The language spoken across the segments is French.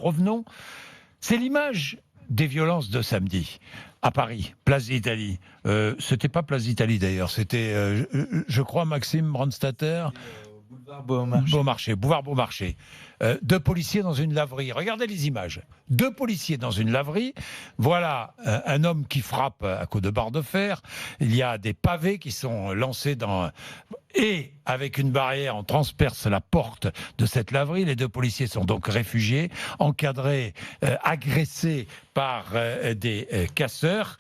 revenons. C'est l'image des violences de samedi à Paris, place d'Italie. C'était pas place d'Italie d'ailleurs, c'était, je crois, Maxime Brandstatter. Boulevard Beaumarchais. Deux policiers dans une laverie. Regardez les images. Deux policiers dans une laverie. Voilà un homme qui frappe à coups de barre de fer. Il y a des pavés qui sont lancés dans... Et avec une barrière, on transperce la porte de cette laverie. Les deux policiers sont donc réfugiés, encadrés, agressés par des casseurs.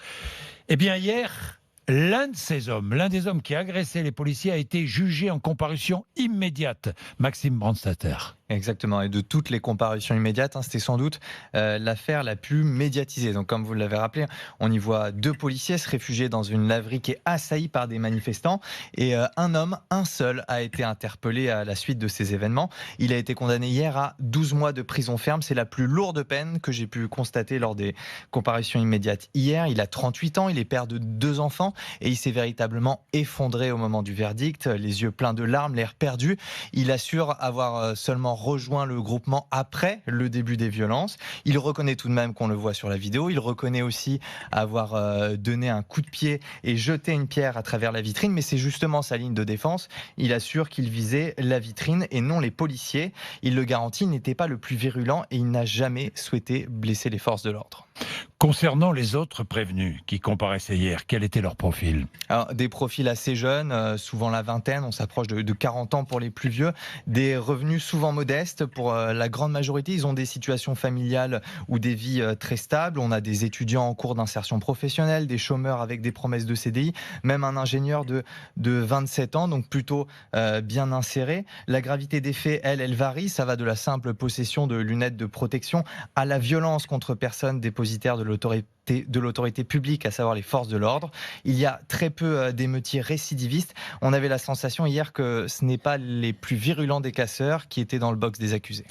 Eh bien, hier... L'un des hommes qui a agressé les policiers a été jugé en comparution immédiate. Maxime Brandstatter. Exactement, et de toutes les comparutions immédiates, c'était sans doute l'affaire la plus médiatisée. Donc comme vous l'avez rappelé, on y voit deux policiers se réfugier dans une laverie qui est assaillie par des manifestants, et un seul, a été interpellé à la suite de ces événements. Il a été condamné hier à 12 mois de prison ferme. C'est la plus lourde peine que j'ai pu constater lors des comparutions immédiates hier. Il a 38 ans, il est père de 2 enfants, et il s'est véritablement effondré au moment du verdict, les yeux pleins de larmes, l'air perdu. Il assure avoir seulement rejoint le groupement après le début des violences. Il reconnaît tout de même, qu'on le voit sur la vidéo, il reconnaît aussi avoir donné un coup de pied et jeté une pierre à travers la vitrine, mais c'est justement sa ligne de défense. Il assure qu'il visait la vitrine et non les policiers. Il le garantit, il n'était pas le plus virulent et il n'a jamais souhaité blesser les forces de l'ordre. Concernant les autres prévenus qui comparaissaient hier, quel était leur profil ? Alors, des profils assez jeunes, souvent la vingtaine, on s'approche de 40 ans pour les plus vieux, des revenus souvent modestes pour la grande majorité. Ils ont des situations familiales ou des vies très stables. On a des étudiants en cours d'insertion professionnelle, des chômeurs avec des promesses de CDI, même un ingénieur de 27 ans, donc plutôt bien inséré. La gravité des faits, elle varie. Ça va de la simple possession de lunettes de protection à la violence contre personnes dépositaires de l'autorité publique, à savoir les forces de l'ordre. Il y a très peu d'émeutiers récidivistes. On avait la sensation hier que ce n'est pas les plus virulents des casseurs qui étaient dans le box des accusés.